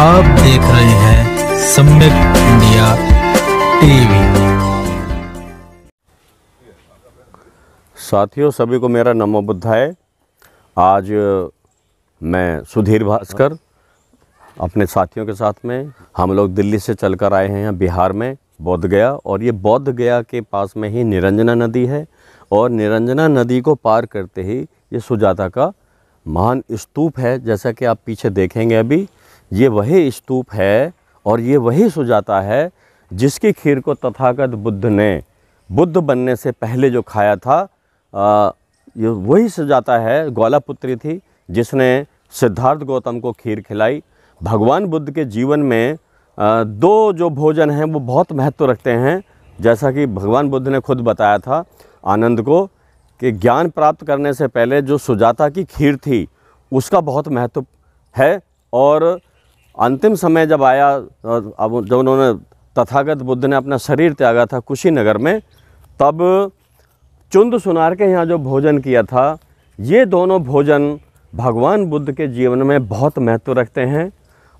आप देख रहे हैं सम्यक इंडिया टीवी। साथियों, सभी को मेरा नमो बुद्धाय। आज मैं सुधीर भास्कर अपने साथियों के साथ में हम लोग दिल्ली से चलकर आए हैं यहाँ बिहार में बोध गया। और ये बोध गया के पास में ही निरंजना नदी है और निरंजना नदी को पार करते ही ये सुजाता का महान स्तूप है। जैसा कि आप पीछे देखेंगे अभी, ये वही स्तूप है और ये वही सुजाता है जिसकी खीर को तथागत बुद्ध ने बुद्ध बनने से पहले जो खाया था। ये वही सुजाता है, ग्वाला पुत्री थी जिसने सिद्धार्थ गौतम को खीर खिलाई। भगवान बुद्ध के जीवन में दो जो भोजन हैं वो बहुत महत्व रखते हैं। जैसा कि भगवान बुद्ध ने खुद बताया था आनंद को कि ज्ञान प्राप्त करने से पहले जो सुजाता की खीर थी उसका बहुत महत्व है। और अंतिम समय जब आया, अब जब उन्होंने तथागत बुद्ध ने अपना शरीर त्यागा था कुशीनगर में, तब चुंद सुनार के यहाँ जो भोजन किया था, ये दोनों भोजन भगवान बुद्ध के जीवन में बहुत महत्व रखते हैं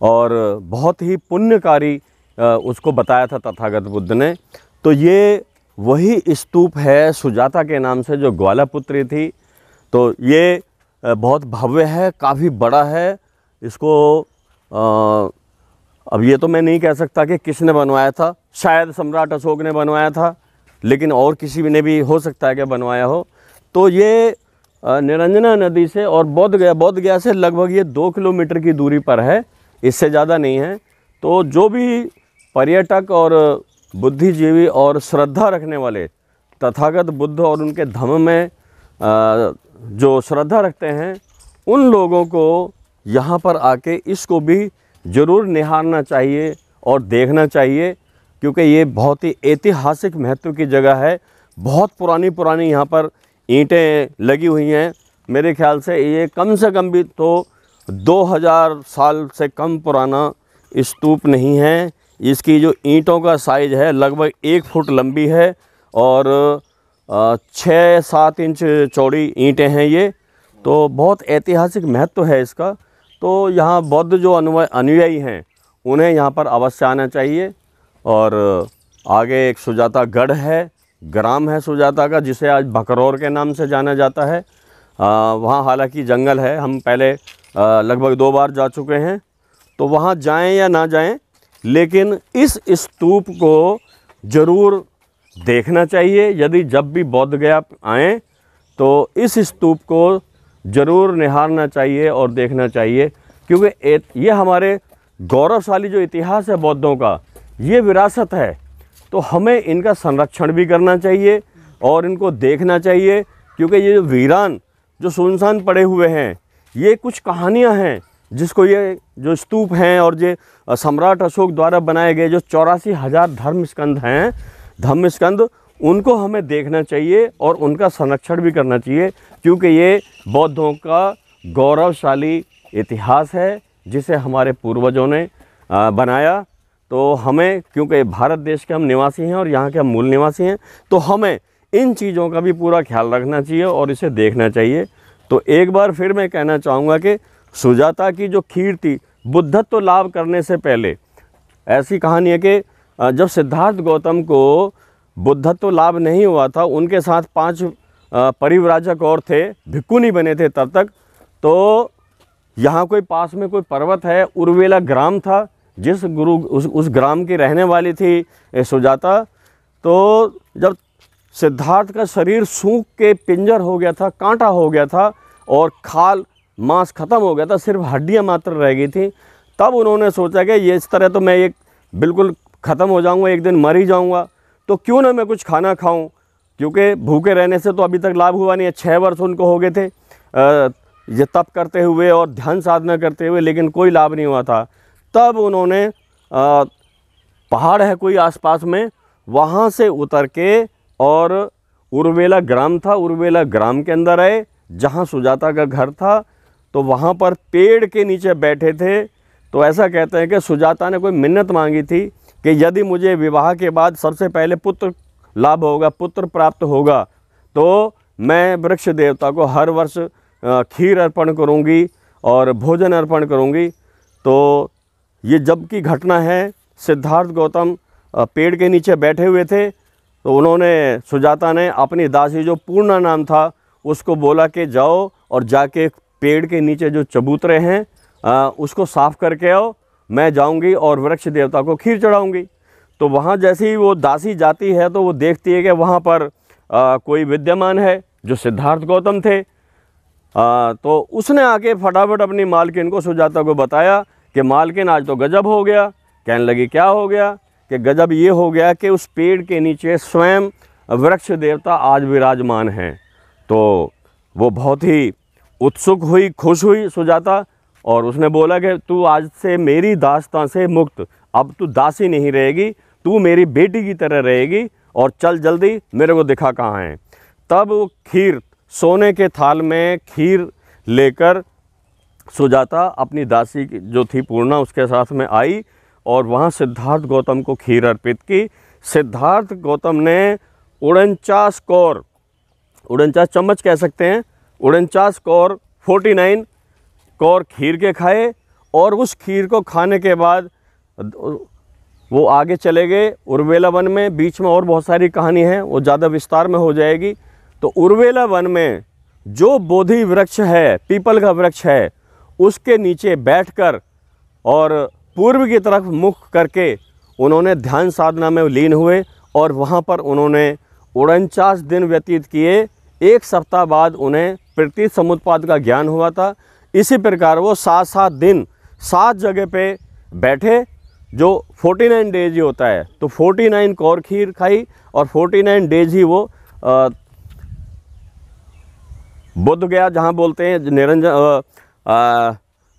और बहुत ही पुण्यकारी उसको बताया था तथागत बुद्ध ने। तो ये वही स्तूप है सुजाता के नाम से जो ग्वाला पुत्री थी। तो ये बहुत भव्य है, काफ़ी बड़ा है। इसको अब ये तो मैं नहीं कह सकता कि किसने बनवाया था, शायद सम्राट अशोक ने बनवाया था, लेकिन और किसी ने भी हो सकता है कि बनवाया हो। तो ये निरंजना नदी से और बोध गया से लगभग ये 2 किलोमीटर की दूरी पर है, इससे ज़्यादा नहीं है। तो जो भी पर्यटक और बुद्धिजीवी और श्रद्धा रखने वाले तथागत बुद्ध और उनके धम्म में जो श्रद्धा रखते हैं, उन लोगों को यहाँ पर आके इसको भी ज़रूर निहारना चाहिए और देखना चाहिए, क्योंकि ये बहुत ही ऐतिहासिक महत्व की जगह है। बहुत पुरानी यहाँ पर ईंटें लगी हुई हैं। मेरे ख्याल से ये कम से कम भी तो 2000 साल से कम पुराना स्तूप नहीं है। इसकी जो ईंटों का साइज़ है लगभग 1 फुट लंबी है और 6-7 इंच चौड़ी ईंटें हैं ये। तो बहुत ऐतिहासिक महत्व है इसका। तो यहाँ बौद्ध जो अनुयायी हैं उन्हें यहाँ पर अवश्य आना चाहिए। और आगे एक सुजाता गढ़ है, ग्राम है सुजाता का, जिसे आज बकरौर के नाम से जाना जाता है। वहाँ हालांकि जंगल है, हम पहले लगभग 2 बार जा चुके हैं। तो वहाँ जाएं या ना जाएं, लेकिन इस स्तूप को ज़रूर देखना चाहिए। यदि जब भी बोध गया आएँ तो इस स्तूप को ज़रूर निहारना चाहिए और देखना चाहिए, क्योंकि ये हमारे गौरवशाली जो इतिहास है बौद्धों का, ये विरासत है। तो हमें इनका संरक्षण भी करना चाहिए और इनको देखना चाहिए, क्योंकि ये वीरान जो सुनसान पड़े हुए हैं, ये कुछ कहानियाँ हैं जिसको ये जो स्तूप हैं और ये सम्राट अशोक द्वारा बनाए गए जो 84,000 धर्मस्कंद, उनको हमें देखना चाहिए और उनका संरक्षण भी करना चाहिए, क्योंकि ये बौद्धों का गौरवशाली इतिहास है जिसे हमारे पूर्वजों ने बनाया। तो हमें, क्योंकि भारत देश के हम निवासी हैं और यहाँ के हम मूल निवासी हैं, तो हमें इन चीज़ों का भी पूरा ख्याल रखना चाहिए और इसे देखना चाहिए। तो एक बार फिर मैं कहना चाहूँगा कि सुजाता की जो खीर थी, बुद्धत्व लाभ करने से पहले, ऐसी कहानी है कि जब सिद्धार्थ गौतम को बुद्धत्व लाभ नहीं हुआ था, उनके साथ 5 परिव्राजक और थे, भिक्खु नहीं बने थे तब तक। तो यहाँ कोई पास में कोई पर्वत है, उर्वेला ग्राम था, जिस उस ग्राम की रहने वाली थी सुजाता। तो जब सिद्धार्थ का शरीर सूख के पिंजर हो गया था, कांटा हो गया था और खाल मांस ख़त्म हो गया था, सिर्फ हड्डियाँ मात्र रह गई थी, तब उन्होंने सोचा कि ये इस तरह तो मैं एक बिल्कुल ख़त्म हो जाऊँगा, एक दिन मर ही जाऊँगा, तो क्यों ना मैं कुछ खाना खाऊं, क्योंकि भूखे रहने से तो अभी तक लाभ हुआ नहीं है। 6 वर्ष उनको हो गए थे ये तप करते हुए और ध्यान साधना करते हुए, लेकिन कोई लाभ नहीं हुआ था। तब उन्होंने पहाड़ है कोई आसपास में, वहाँ से उतर के और उर्वेला ग्राम था, उर्वेला ग्राम के अंदर आए जहाँ सुजाता का घर था। तो वहाँ पर पेड़ के नीचे बैठे थे। तो ऐसा कहते हैं कि सुजाता ने कोई मिन्नत मांगी थी कि यदि मुझे विवाह के बाद सबसे पहले पुत्र लाभ होगा, पुत्र प्राप्त होगा, तो मैं वृक्ष देवता को हर वर्ष खीर अर्पण करूंगी और भोजन अर्पण करूंगी। तो ये जब की घटना है, सिद्धार्थ गौतम पेड़ के नीचे बैठे हुए थे, तो उन्होंने, सुजाता ने अपनी दासी जो पूर्णा नाम था उसको बोला कि जाओ और जाके पेड़ के नीचे जो चबूतरे हैं उसको साफ़ करके आओ, मैं जाऊंगी और वृक्ष देवता को खीर चढ़ाऊंगी। तो वहाँ जैसे ही वो दासी जाती है तो वो देखती है कि वहाँ पर कोई विद्यमान है जो सिद्धार्थ गौतम थे। तो उसने आके फटाफट अपनी मालकिन को, सुजाता को बताया कि मालकिन आज तो गजब हो गया। कहने लगी क्या हो गया? कि गजब ये हो गया कि उस पेड़ के नीचे स्वयं वृक्ष देवता आज विराजमान हैं। तो वो बहुत ही उत्सुक हुई, खुश हुई सुजाता, और उसने बोला कि तू आज से मेरी दास्तां से मुक्त, अब तू दासी नहीं रहेगी, तू मेरी बेटी की तरह रहेगी, और चल जल्दी मेरे को दिखा कहाँ है। तब वो खीर, सोने के थाल में खीर लेकर सुजाता अपनी दासी जो थी पूर्णा उसके साथ में आई और वहाँ सिद्धार्थ गौतम को खीर अर्पित की। सिद्धार्थ गौतम ने 49 कौर, 49 चम्मच कह सकते हैं, 49 कौर 49 कौर खीर के खाए, और उस खीर को खाने के बाद वो आगे चले गए उर्वेला वन में। बीच में और बहुत सारी कहानी है, वो ज़्यादा विस्तार में हो जाएगी। तो उर्वेला वन में जो बोधि वृक्ष है, पीपल का वृक्ष है, उसके नीचे बैठकर और पूर्व की तरफ मुख करके उन्होंने ध्यान साधना में लीन हुए, और वहाँ पर उन्होंने 49 दिन व्यतीत किए। 1 सप्ताह बाद उन्हें प्रतीत समुत्पाद का ज्ञान हुआ था। इसी प्रकार वो 7-7 दिन 7 जगह पे बैठे, जो 49 डेज ही होता है। तो 49 कौर खीर खाई और 49 डेज ही वो बुद्ध गया, जहाँ बोलते हैं निरंजन,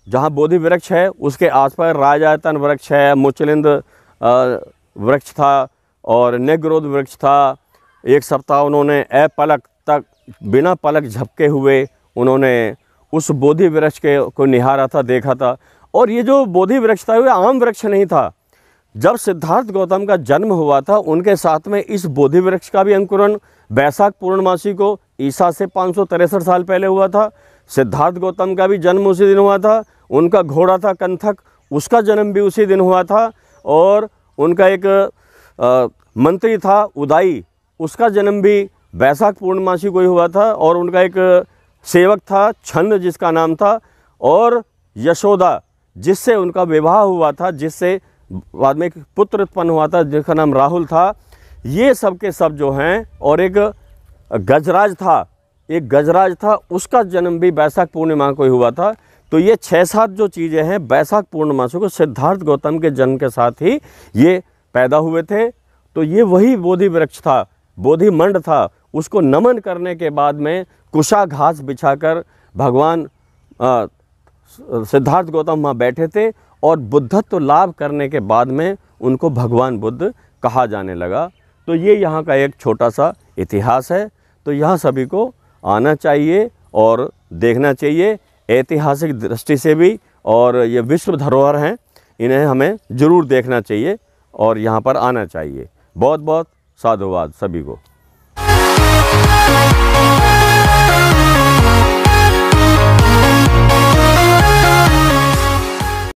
जहाँ बोधि वृक्ष है उसके आसपास राजायतन वृक्ष है, मुचलिंद वृक्ष था और नेग्रोध वृक्ष था। 1 सप्ताह उन्होंने अपलक तक बिना पलक झपके हुए उन्होंने उस बोधि वृक्ष के को निहारा था, देखा था। और ये जो बोधि वृक्ष था वो आम वृक्ष नहीं था। जब सिद्धार्थ गौतम का जन्म हुआ था उनके साथ में इस बोधि वृक्ष का भी अंकुरण बैसाख पूर्णमासी को ईसा से 563 साल पहले हुआ था। सिद्धार्थ गौतम का भी जन्म उसी दिन हुआ था। उनका घोड़ा था कंथक, उसका जन्म भी उसी दिन हुआ था। और उनका एक मंत्री था उदाई, उसका जन्म भी बैसाख पूर्णमासी को ही हुआ था। और उनका एक सेवक था छंद, जिसका नाम था, और यशोदा, जिससे उनका विवाह हुआ था, जिससे बाद में एक पुत्र उत्पन्न हुआ था जिसका नाम राहुल था। ये सब के सब जो हैं, और एक गजराज था, उसका जन्म भी बैसाख पूर्णिमा को ही हुआ था। तो ये 6-7 जो चीज़ें हैं बैसाख पूर्णिमासी को सिद्धार्थ गौतम के जन्म के साथ ही ये पैदा हुए थे। तो ये वही बोधि वृक्ष था, बोधि मंड था। उसको नमन करने के बाद में कुशा घास बिछाकर भगवान सिद्धार्थ गौतम वहाँ बैठे थे, और बुद्धत्व लाभ करने के बाद में उनको भगवान बुद्ध कहा जाने लगा। तो ये यहाँ का एक छोटा सा इतिहास है। तो यहाँ सभी को आना चाहिए और देखना चाहिए, ऐतिहासिक दृष्टि से भी, और ये विश्व धरोहर हैं, इन्हें हमें ज़रूर देखना चाहिए और यहाँ पर आना चाहिए। बहुत बहुत साधुवाद सभी को।